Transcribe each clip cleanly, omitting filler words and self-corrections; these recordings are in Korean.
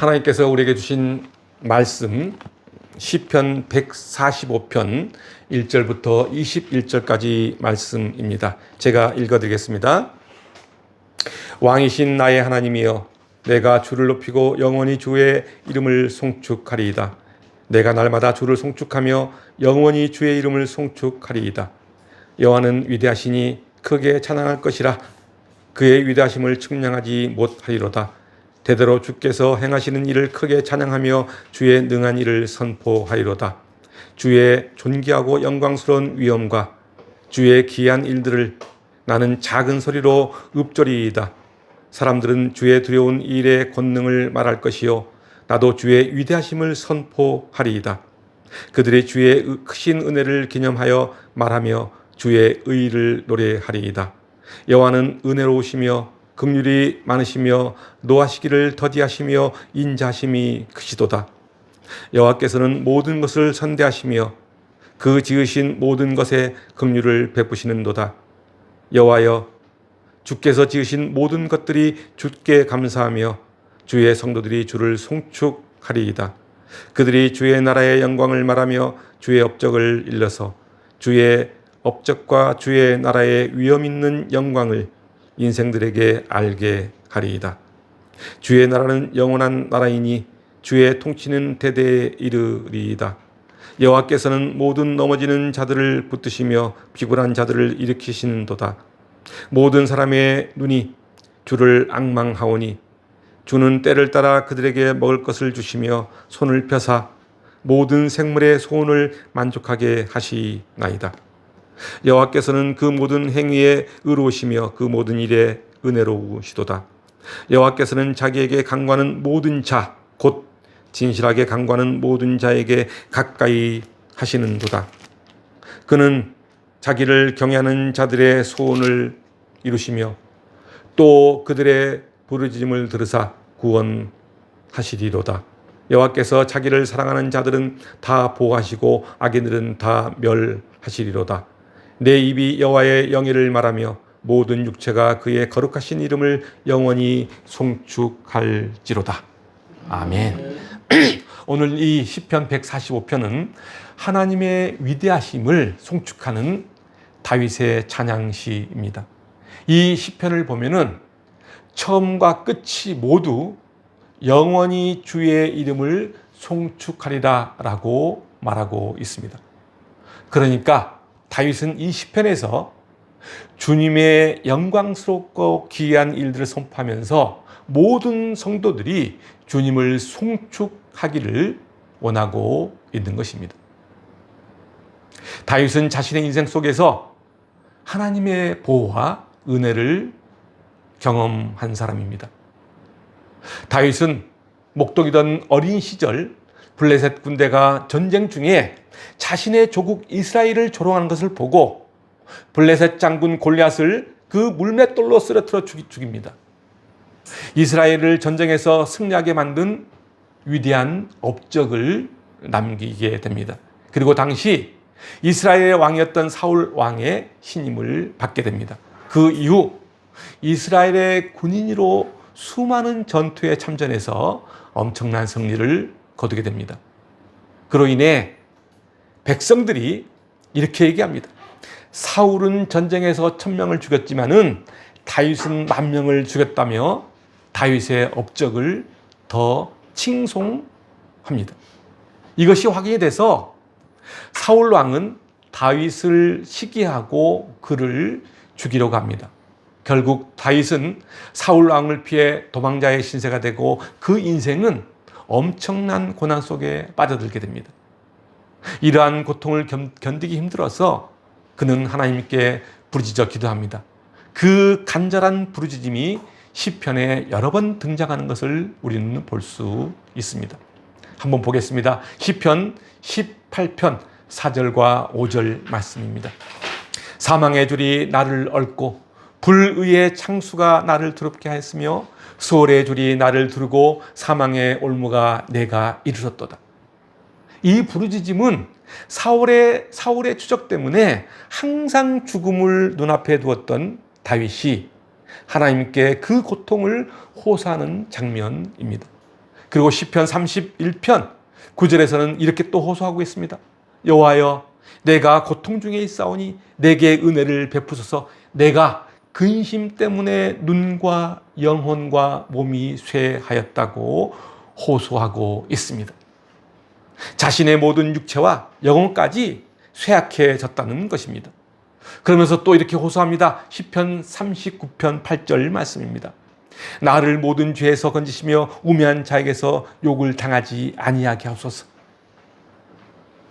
하나님께서 우리에게 주신 말씀 시편 145편 1절부터 21절까지 말씀입니다. 제가 읽어드리겠습니다. 왕이신 나의 하나님이여, 내가 주를 높이고 영원히 주의 이름을 송축하리이다. 내가 날마다 주를 송축하며 영원히 주의 이름을 송축하리이다. 여호와는 위대하시니 크게 찬양할 것이라. 그의 위대하심을 측량하지 못하리로다. 대대로 주께서 행하시는 일을 크게 찬양하며 주의 능한 일을 선포하리로다. 주의 존귀하고 영광스러운 위엄과 주의 기이한 일들을 나는 작은 소리로 읊조리이다. 사람들은 주의 두려운 일의 권능을 말할 것이요, 나도 주의 위대하심을 선포하리이다. 그들이 주의 크신 은혜를 기념하여 말하며 주의 의를 노래하리이다. 여호와는 은혜로우시며 긍휼이 많으시며 노하시기를 더디하시며 인자심이 크시도다. 여호와께서는 모든 것을 선대하시며 그 지으신 모든 것에 긍휼을 베푸시는도다. 여호와여, 주께서 지으신 모든 것들이 주께 감사하며 주의 성도들이 주를 송축하리이다. 그들이 주의 나라의 영광을 말하며 주의 업적을 일러서 주의 업적과 주의 나라의 위엄 있는 영광을 인생들에게 알게 하리이다. 주의 나라는 영원한 나라이니 주의 통치는 대대에 이르리이다. 여호와께서는 모든 넘어지는 자들을 붙드시며 비굴한 자들을 일으키시는도다. 모든 사람의 눈이 주를 앙망하오니 주는 때를 따라 그들에게 먹을 것을 주시며 손을 펴사 모든 생물의 소원을 만족하게 하시나이다. 여호와께서는 그 모든 행위에 의로우시며 그 모든 일에 은혜로우시도다. 여호와께서는 자기에게 강구하는 모든 자, 곧 진실하게 강구하는 모든 자에게 가까이 하시는도다. 그는 자기를 경외하는 자들의 소원을 이루시며 또 그들의 부르짖음을 들으사 구원하시리로다. 여호와께서 자기를 사랑하는 자들은 다 보호하시고 악인들은 다 멸하시리로다. 내 입이 여호와의 영예를 말하며 모든 육체가 그의 거룩하신 이름을 영원히 송축할지로다. 아멘. 오늘 이 시편 145편은 하나님의 위대하심을 송축하는 다윗의 찬양시입니다. 이 시편을 보면은 처음과 끝이 모두 영원히 주의 이름을 송축하리라 라고 말하고 있습니다. 그러니까 다윗은 이 시편에서 주님의 영광스럽고 기이한 일들을 선포하면서 모든 성도들이 주님을 송축하기를 원하고 있는 것입니다. 다윗은 자신의 인생 속에서 하나님의 보호와 은혜를 경험한 사람입니다. 다윗은 목독이던 어린 시절 블레셋 군대가 전쟁 중에 자신의 조국 이스라엘을 조롱하는 것을 보고 블레셋 장군 골리앗을 그 물맷돌로 쓰러뜨려 죽입니다. 이스라엘을 전쟁에서 승리하게 만든 위대한 업적을 남기게 됩니다. 그리고 당시 이스라엘의 왕이었던 사울 왕의 신임을 받게 됩니다. 그 이후 이스라엘의 군인으로 수많은 전투에 참전해서 엄청난 승리를 거두게 됩니다. 그로 인해 백성들이 이렇게 얘기합니다. 사울은 전쟁에서 1000명을 죽였지만은 다윗은 10,000명을 죽였다며 다윗의 업적을 더 칭송합니다. 이것이 확인이 돼서 사울 왕은 다윗을 시기하고 그를 죽이려고 합니다. 결국 다윗은 사울 왕을 피해 도망자의 신세가 되고 그 인생은 엄청난 고난 속에 빠져들게 됩니다. 이러한 고통을 견디기 힘들어서 그는 하나님께 부르짖어 기도합니다. 그 간절한 부르짖음이 시편에 여러 번 등장하는 것을 우리는 볼 수 있습니다. 한번 보겠습니다. 시편 18편 4절과 5절 말씀입니다. 사망의 줄이 나를 얽고 불의의 창수가 나를 두렵게 하였으며 수월의 줄이 나를 두르고 사망의 올무가 내가 이르렀도다. 이 부르짖음은 사울의 추적 때문에 항상 죽음을 눈앞에 두었던 다윗이 하나님께 그 고통을 호소하는 장면입니다. 그리고 시편 31편 9절에서는 이렇게 또 호소하고 있습니다. 여호와여, 내가 고통 중에 있사오니 내게 은혜를 베푸소서. 내가 근심 때문에 눈과 영혼과 몸이 쇠하였다고 호소하고 있습니다. 자신의 모든 육체와 영혼까지 쇠약해졌다는 것입니다. 그러면서 또 이렇게 호소합니다. 시편 39편 8절 말씀입니다. 나를 모든 죄에서 건지시며 우매한 자에게서 욕을 당하지 아니하게 하소서.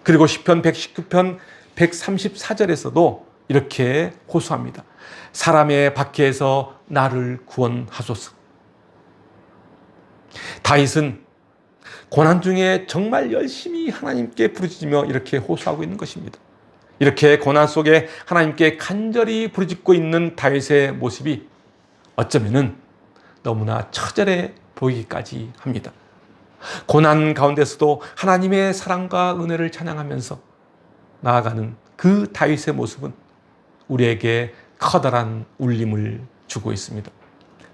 그리고 시편 119편 134절에서도 이렇게 호소합니다. 사람의 박해에서 나를 구원하소서. 다윗은 고난 중에 정말 열심히 하나님께 부르짖으며 이렇게 호소하고 있는 것입니다. 이렇게 고난 속에 하나님께 간절히 부르짖고 있는 다윗의 모습이 어쩌면은 너무나 처절해 보이기까지 합니다. 고난 가운데서도 하나님의 사랑과 은혜를 찬양하면서 나아가는 그 다윗의 모습은 우리에게 커다란 울림을 주고 있습니다.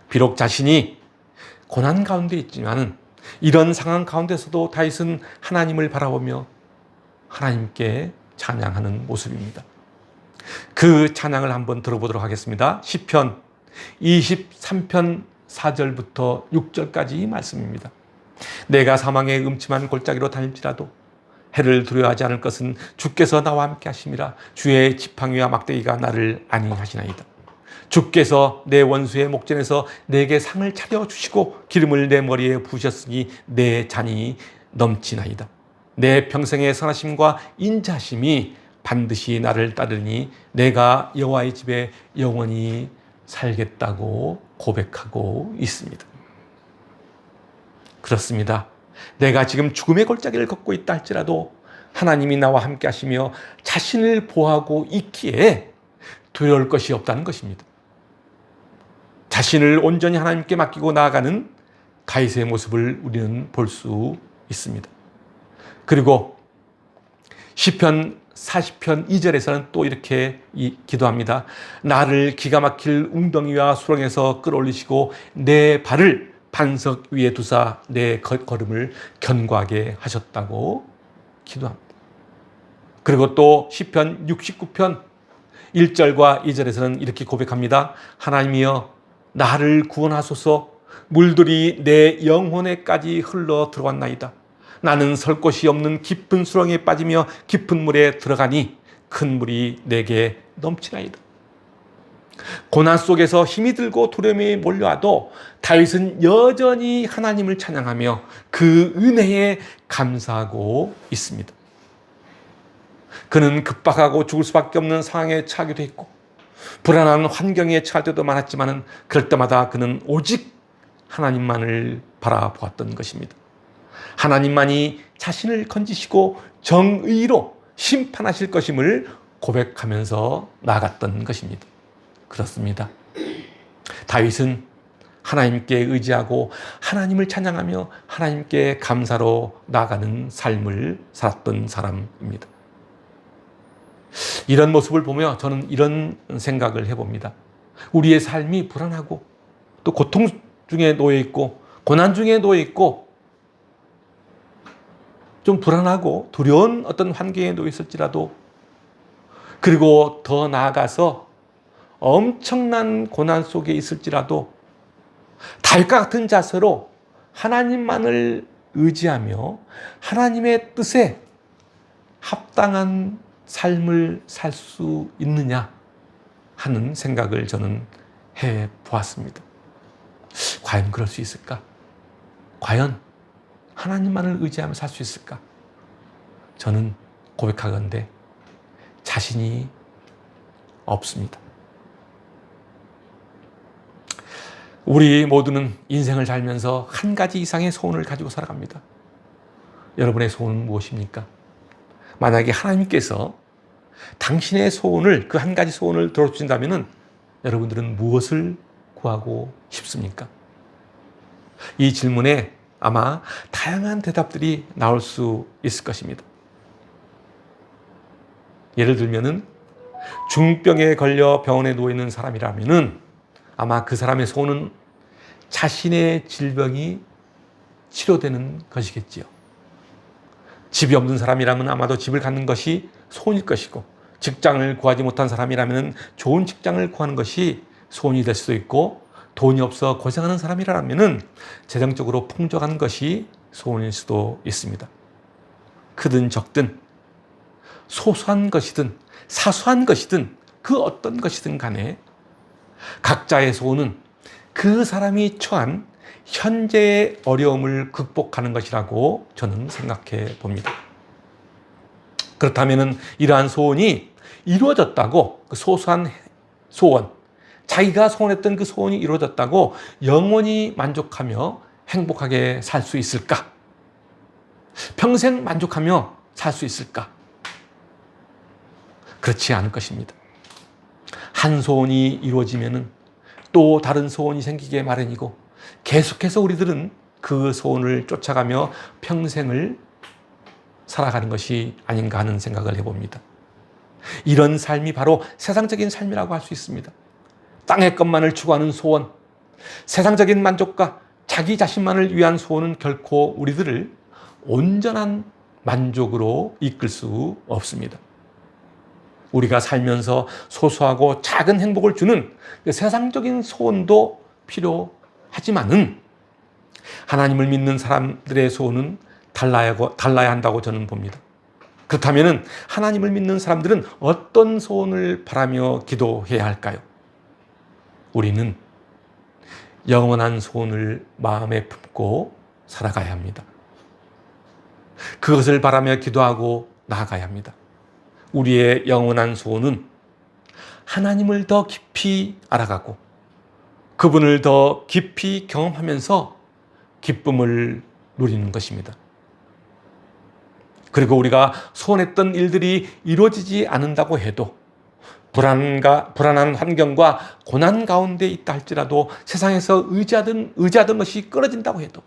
비록 자신이 고난 가운데 있지만은 이런 상황 가운데서도 다윗은 하나님을 바라보며 하나님께 찬양하는 모습입니다. 그 찬양을 한번 들어보도록 하겠습니다. 시편 23편 4절부터 6절까지 말씀입니다. 내가 사망의 음침한 골짜기로 다닐지라도 해를 두려워하지 않을 것은 주께서 나와 함께 하심이라. 주의 지팡이와 막대기가 나를 안위하시나이다. 주께서 내 원수의 목전에서 내게 상을 차려주시고 기름을 내 머리에 부으셨으니 내 잔이 넘치나이다. 내 평생의 선하심과 인자심이 반드시 나를 따르니 내가 여호와의 집에 영원히 살겠다고 고백하고 있습니다. 그렇습니다. 내가 지금 죽음의 골짜기를 걷고 있다 할지라도 하나님이 나와 함께 하시며 자신을 보호하고 있기에 두려울 것이 없다는 것입니다. 자신을 온전히 하나님께 맡기고 나아가는 다윗의 모습을 우리는 볼 수 있습니다. 그리고 시편 40편 2절에서는 또 이렇게 기도합니다. 나를 기가 막힐 웅덩이와 수렁에서 끌어올리시고 내 발을 반석 위에 두사 내 걸음을 견고하게 하셨다고 기도합니다. 그리고 또 시편 69편 1절과 2절에서는 이렇게 고백합니다. 하나님이여, 나를 구원하소서. 물들이 내 영혼에까지 흘러 들어왔나이다. 나는 설 곳이 없는 깊은 수렁에 빠지며 깊은 물에 들어가니 큰 물이 내게 넘치나이다. 고난 속에서 힘이 들고 두려움이 몰려와도 다윗은 여전히 하나님을 찬양하며 그 은혜에 감사하고 있습니다. 그는 급박하고 죽을 수밖에 없는 상황에 처하기도 했고 불안한 환경에 처할 때도 많았지만 그럴 때마다 그는 오직 하나님만을 바라보았던 것입니다. 하나님만이 자신을 건지시고 정의로 심판하실 것임을 고백하면서 나아갔던 것입니다. 그렇습니다. 다윗은 하나님께 의지하고 하나님을 찬양하며 하나님께 감사로 나아가는 삶을 살았던 사람입니다. 이런 모습을 보며 저는 이런 생각을 해봅니다. 우리의 삶이 불안하고 또 고통 중에 놓여 있고 고난 중에 놓여 있고 좀 불안하고 두려운 어떤 환경에 놓여 있을지라도, 그리고 더 나아가서 엄청난 고난 속에 있을지라도 다윗과 같은 자세로 하나님만을 의지하며 하나님의 뜻에 합당한 삶을 살 수 있느냐 하는 생각을 저는 해 보았습니다. 과연 그럴 수 있을까? 과연 하나님만을 의지하며 살 수 있을까? 저는 고백하건대 자신이 없습니다. 우리 모두는 인생을 살면서 한 가지 이상의 소원을 가지고 살아갑니다. 여러분의 소원은 무엇입니까? 만약에 하나님께서 당신의 소원을, 그 한 가지 소원을 들어주신다면 여러분들은 무엇을 구하고 싶습니까? 이 질문에 아마 다양한 대답들이 나올 수 있을 것입니다. 예를 들면은 중병에 걸려 병원에 누워 있는 사람이라면은 아마 그 사람의 소원은 자신의 질병이 치료되는 것이겠지요. 집이 없는 사람이라면 아마도 집을 갖는 것이 소원일 것이고, 직장을 구하지 못한 사람이라면 좋은 직장을 구하는 것이 소원이 될 수도 있고, 돈이 없어 고생하는 사람이라면 재정적으로 풍족한 것이 소원일 수도 있습니다. 크든 적든 소소한 것이든 사소한 것이든 그 어떤 것이든 간에 각자의 소원은 그 사람이 처한 현재의 어려움을 극복하는 것이라고 저는 생각해 봅니다. 그렇다면 이러한 소원이 이루어졌다고, 그 소소한 소원, 자기가 소원했던 그 소원이 이루어졌다고 영원히 만족하며 행복하게 살 수 있을까? 평생 만족하며 살 수 있을까? 그렇지 않을 것입니다. 한 소원이 이루어지면은 또 다른 소원이 생기게 마련이고, 계속해서 우리들은 그 소원을 쫓아가며 평생을 살아가는 것이 아닌가 하는 생각을 해봅니다. 이런 삶이 바로 세상적인 삶이라고 할 수 있습니다. 땅의 것만을 추구하는 소원, 세상적인 만족과 자기 자신만을 위한 소원은 결코 우리들을 온전한 만족으로 이끌 수 없습니다. 우리가 살면서 소소하고 작은 행복을 주는 세상적인 소원도 필요하지만은 하나님을 믿는 사람들의 소원은 달라야 한다고 저는 봅니다. 그렇다면 하나님을 믿는 사람들은 어떤 소원을 바라며 기도해야 할까요? 우리는 영원한 소원을 마음에 품고 살아가야 합니다. 그것을 바라며 기도하고 나아가야 합니다. 우리의 영원한 소원은 하나님을 더 깊이 알아가고 그분을 더 깊이 경험하면서 기쁨을 누리는 것입니다. 그리고 우리가 소원했던 일들이 이루어지지 않는다고 해도 불안한 환경과 고난 가운데 있다 할지라도, 세상에서 의지하던 것이 끊어진다고 해도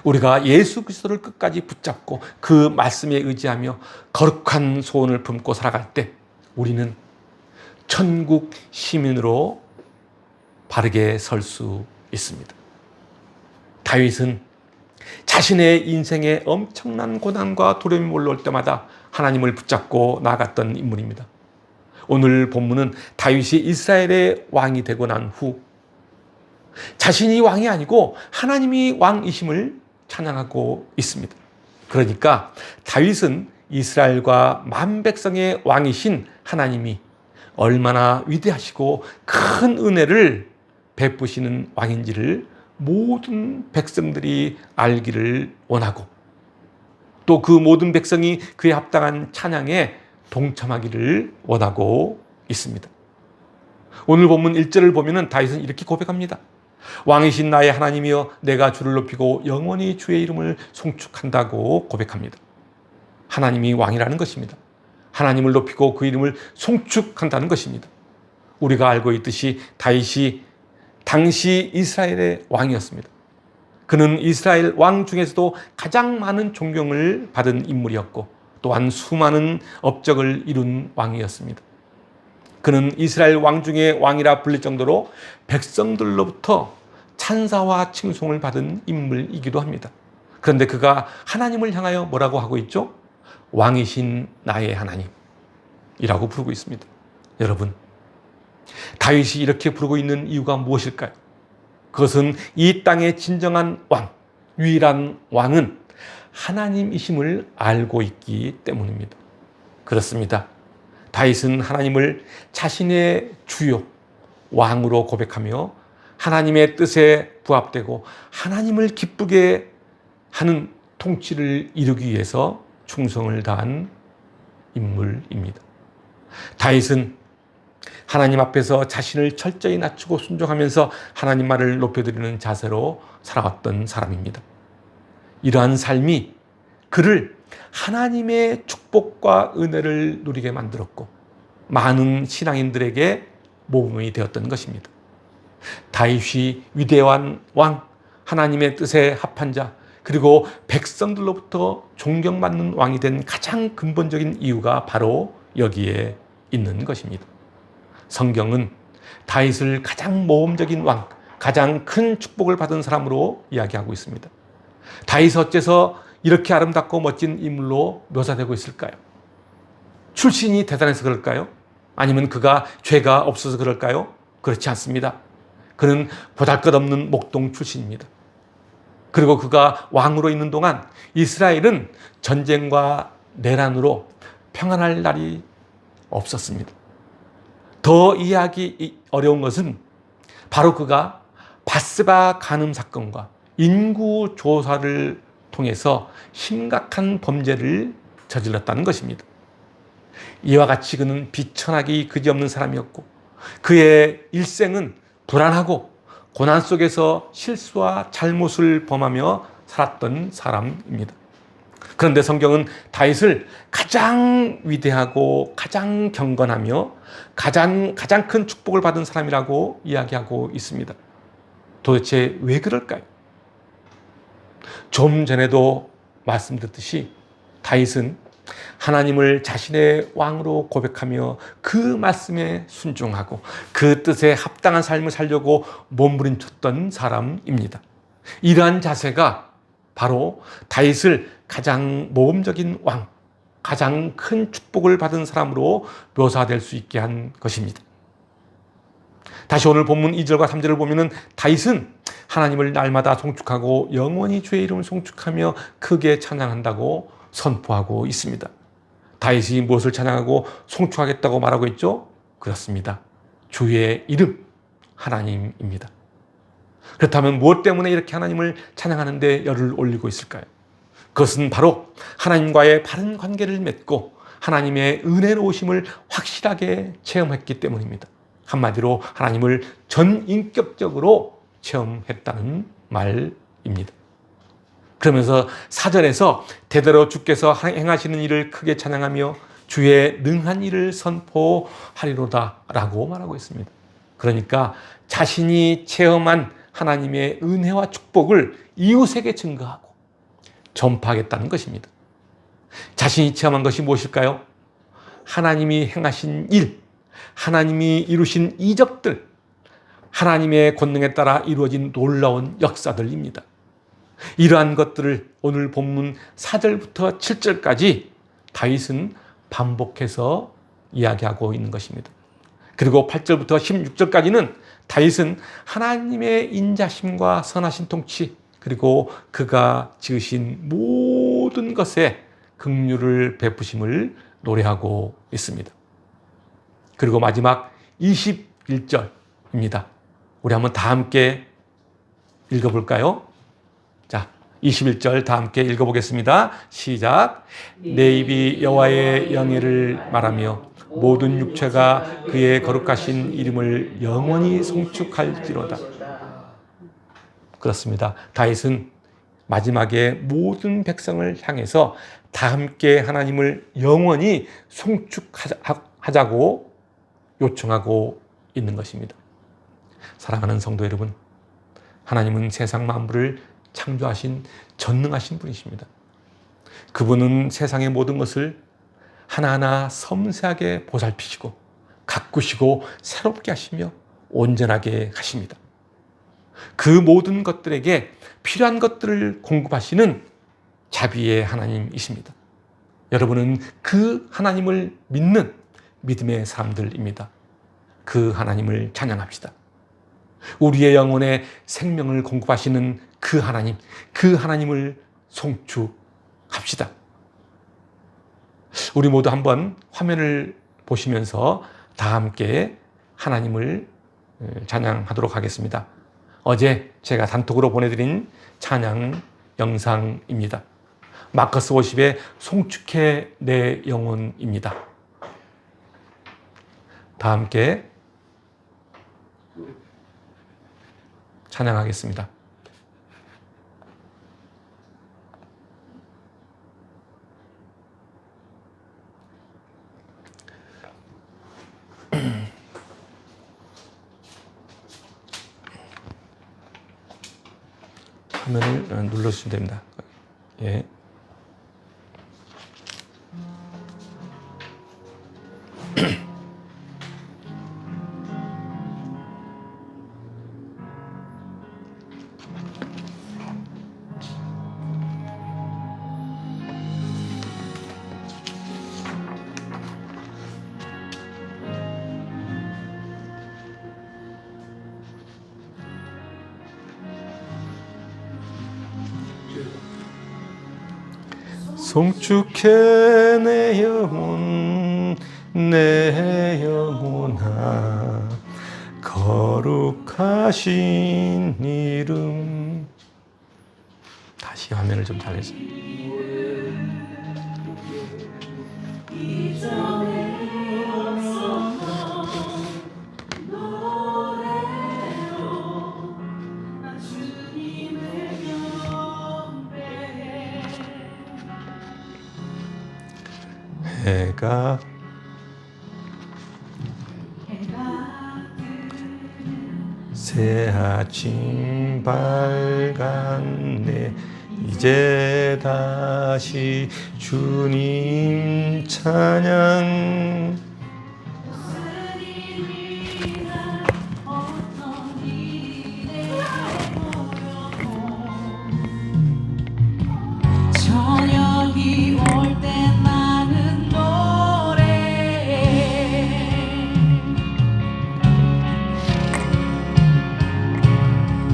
우리가 예수 그리스도를 끝까지 붙잡고 그 말씀에 의지하며 거룩한 소원을 품고 살아갈 때 우리는 천국 시민으로 바르게 설 수 있습니다. 다윗은 자신의 인생에 엄청난 고난과 두려움이 몰려올 때마다 하나님을 붙잡고 나아갔던 인물입니다. 오늘 본문은 다윗이 이스라엘의 왕이 되고 난 후 자신이 왕이 아니고 하나님이 왕이심을 찬양하고 있습니다. 그러니까 다윗은 이스라엘과 만 백성의 왕이신 하나님이 얼마나 위대하시고 큰 은혜를 베푸시는 왕인지를 모든 백성들이 알기를 원하고, 또 그 모든 백성이 그에 합당한 찬양에 동참하기를 원하고 있습니다. 오늘 본문 1절을 보면 다윗은 이렇게 고백합니다. 왕이신 나의 하나님이여, 내가 주를 높이고 영원히 주의 이름을 송축한다고 고백합니다. 하나님이 왕이라는 것입니다. 하나님을 높이고 그 이름을 송축한다는 것입니다. 우리가 알고 있듯이 다윗이 당시 이스라엘의 왕이었습니다. 그는 이스라엘 왕 중에서도 가장 많은 존경을 받은 인물이었고, 또한 수많은 업적을 이룬 왕이었습니다. 그는 이스라엘 왕 중에 왕이라 불릴 정도로 백성들로부터 찬사와 칭송을 받은 인물이기도 합니다. 그런데 그가 하나님을 향하여 뭐라고 하고 있죠? 왕이신 나의 하나님이라고 부르고 있습니다. 여러분, 다윗이 이렇게 부르고 있는 이유가 무엇일까요? 그것은 이 땅의 진정한 왕, 유일한 왕은 하나님이심을 알고 있기 때문입니다. 그렇습니다. 다윗은 하나님을 자신의 주요 왕으로 고백하며 하나님의 뜻에 부합되고 하나님을 기쁘게 하는 통치를 이루기 위해서 충성을 다한 인물입니다. 다윗은 하나님 앞에서 자신을 철저히 낮추고 순종하면서 하나님 말을 높여드리는 자세로 살아왔던 사람입니다. 이러한 삶이 그를 하나님의 축복과 은혜를 누리게 만들었고 많은 신앙인들에게 모범이 되었던 것입니다. 다윗이 위대한 왕, 하나님의 뜻에 합한 자, 그리고 백성들로부터 존경받는 왕이 된 가장 근본적인 이유가 바로 여기에 있는 것입니다. 성경은 다윗을 가장 모범적인 왕, 가장 큰 축복을 받은 사람으로 이야기하고 있습니다. 다윗이 어째서 이렇게 아름답고 멋진 인물로 묘사되고 있을까요? 출신이 대단해서 그럴까요? 아니면 그가 죄가 없어서 그럴까요? 그렇지 않습니다. 그는 보잘것없는 목동 출신입니다. 그리고 그가 왕으로 있는 동안 이스라엘은 전쟁과 내란으로 평안할 날이 없었습니다. 더 이해하기 어려운 것은 바로 그가 밧세바 간음 사건과 인구 조사를 통해서 심각한 범죄를 저질렀다는 것입니다. 이와 같이 그는 비천하기 그지없는 사람이었고 그의 일생은 불안하고 고난 속에서 실수와 잘못을 범하며 살았던 사람입니다. 그런데 성경은 다윗을 가장 위대하고 가장 경건하며 가장 큰 축복을 받은 사람이라고 이야기하고 있습니다. 도대체 왜 그럴까요? 좀 전에도 말씀드렸듯이 다윗은 하나님을 자신의 왕으로 고백하며 그 말씀에 순종하고 그 뜻에 합당한 삶을 살려고 몸부림쳤던 사람입니다. 이러한 자세가 바로 다윗을 가장 모범적인 왕, 가장 큰 축복을 받은 사람으로 묘사될 수 있게 한 것입니다. 다시 오늘 본문 2절과 3절을 보면 다윗은 하나님을 날마다 송축하고 영원히 주의 이름을 송축하며 크게 찬양한다고 선포하고 있습니다. 다윗이 무엇을 찬양하고 송축하겠다고 말하고 있죠? 그렇습니다. 주의 이름, 하나님입니다. 그렇다면 무엇 때문에 이렇게 하나님을 찬양하는데 열을 올리고 있을까요? 그것은 바로 하나님과의 바른 관계를 맺고 하나님의 은혜로우심을 확실하게 체험했기 때문입니다. 한마디로 하나님을 전인격적으로 체험했다는 말입니다. 그러면서 4절에서 대대로 주께서 행하시는 일을 크게 찬양하며 주의 능한 일을 선포하리로다 라고 말하고 있습니다. 그러니까 자신이 체험한 하나님의 은혜와 축복을 이웃에게 증거하고 전파하겠다는 것입니다. 자신이 체험한 것이 무엇일까요? 하나님이 행하신 일, 하나님이 이루신 이적들, 하나님의 권능에 따라 이루어진 놀라운 역사들입니다. 이러한 것들을 오늘 본문 4절부터 7절까지 다윗은 반복해서 이야기하고 있는 것입니다. 그리고 8절부터 16절까지는 다윗은 하나님의 인자심과 선하신 통치, 그리고 그가 지으신 모든 것에 긍휼을 베푸심을 노래하고 있습니다. 그리고 마지막 21절입니다. 우리 한번 다 함께 읽어볼까요? 자, 21절 다 함께 읽어보겠습니다. 시작. 내 입이 여호와의 영예를 말하며 모든 육체가 그의 거룩하신 이름을 영원히 송축할지로다. 그렇습니다. 다윗은 마지막에 모든 백성을 향해서 다 함께 하나님을 영원히 송축하자고 요청하고 있는 것입니다. 사랑하는 성도 여러분, 하나님은 세상 만물을 창조하신 전능하신 분이십니다. 그분은 세상의 모든 것을 하나하나 섬세하게 보살피시고 가꾸시고 새롭게 하시며 온전하게 하십니다. 그 모든 것들에게 필요한 것들을 공급하시는 자비의 하나님이십니다. 여러분은 그 하나님을 믿는 믿음의 사람들입니다. 그 하나님을 찬양합시다. 우리의 영혼에 생명을 공급하시는 그 하나님을 송축합시다. 우리 모두 한번 화면을 보시면서 다 함께 하나님을 찬양하도록 하겠습니다. 어제 제가 단톡으로 보내드린 찬양 영상입니다. 마커스 50의 송축해 내 영혼입니다. 다 함께 찬양하겠습니다. 화면을 눌러주시면 됩니다. 예. 송축해 내 영혼 내 영혼아 거룩하신 이름. 다시 화면을 좀 잘해서. 해가 새 아침 밝았네. 이제 다시 주님 찬양. 저녁이 올 때 나는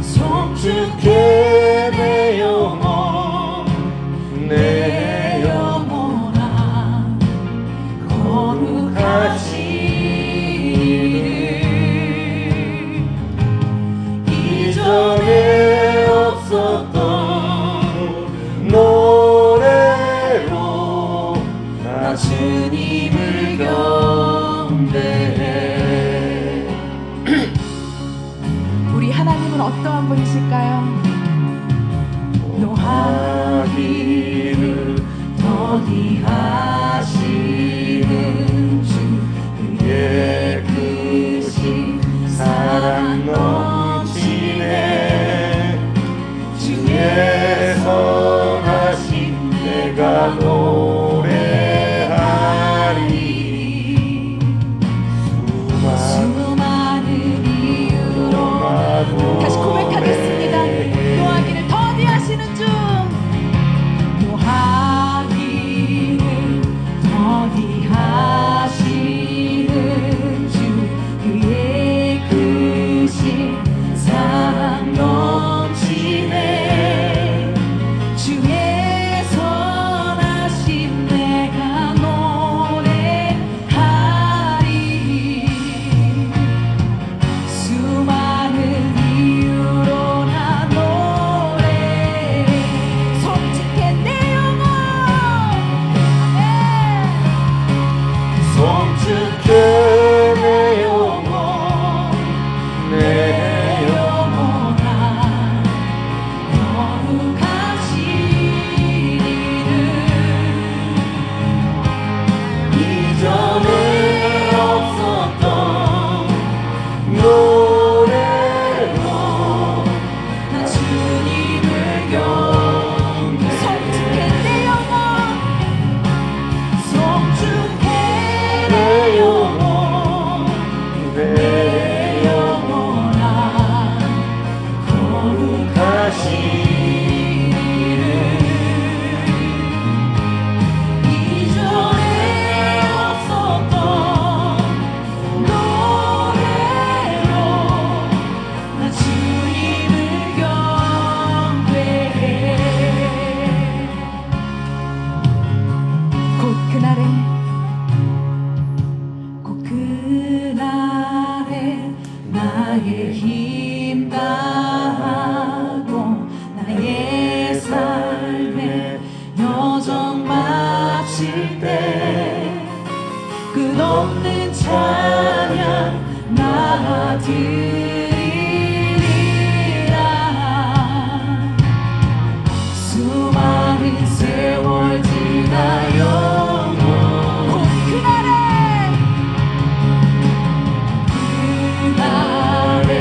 송축해 내 영혼 내 영혼아 거룩하신 이름. 이전에 없었던 노래로 나 주님을 경배해. 우리 하나님은 어떠한 분이실까요? 노하기를 더디하시는 주, 그의 크신 사랑 넘치네. 주의 선하심 내가 노래하리. 수많은 이유로 다시 고백하겠습니다. 노하기를 더디하시는 주, 노하기를 더디하시는 주, 그의 크신 사랑 넘치네. 주의 선하심 내가 노래하리. 수많은 이유로 나 노래. 송축해 내 영혼. 송축해 내 영혼 내 영혼아 거룩하신 이름. 이전에 없었던 노래로 나 주님을 경배. 송축해 내 영혼. 송축해 내 영혼. 내 영혼아 거룩하신 이름. 이전에 없었던 노래로 나 주님을 경배해. 곧 그날에 나의 힘 다하고 나의 삶의 여정 마칠 때 끝없는 찬양 나 드리리라. 수많은 세월 지나 영원 곧 그날에 나의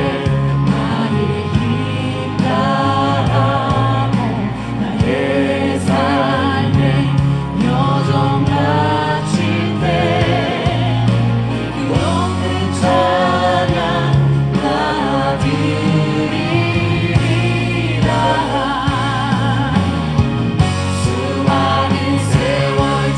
힘 다하고 나의 삶의 여정 마칠 때 끝없는 찬양 나 드리리라. 수많은 세월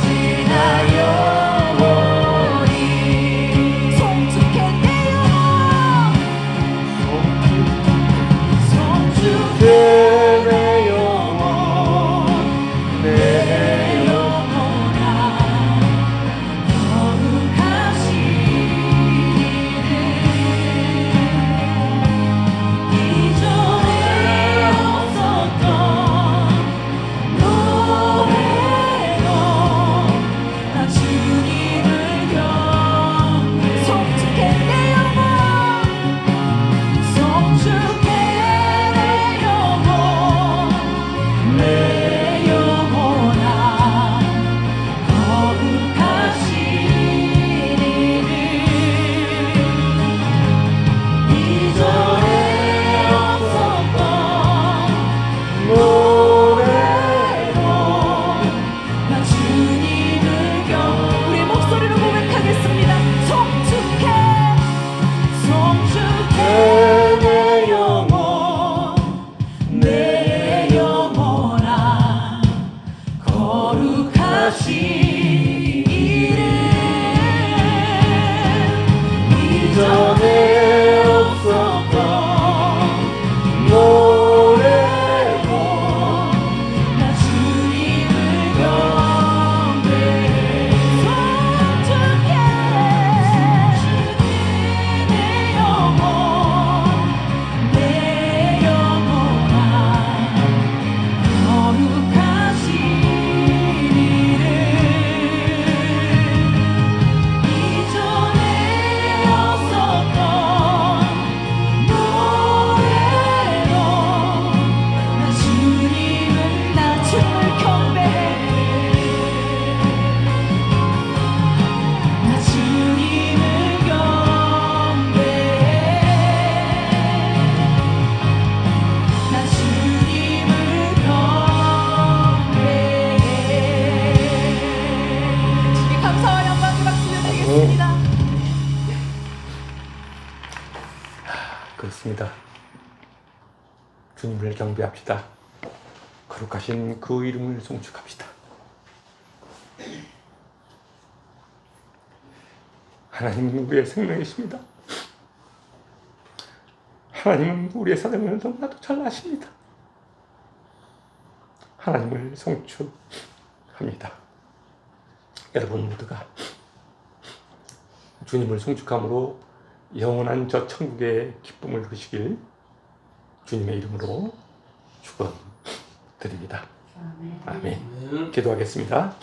기도했습니다. 주님을 경배합시다. 거룩하신 그 이름을 송축합시다. 하나님은 우리의 생명이십니다. 하나님은 우리의 사정을 너무나도 잘 아십니다. 하나님을 송축합니다. 여러분 모두가 주님을 송축함으로 영원한 저 천국의 기쁨을 누리시길 주님의 이름으로 축원드립니다. 아멘. 기도하겠습니다.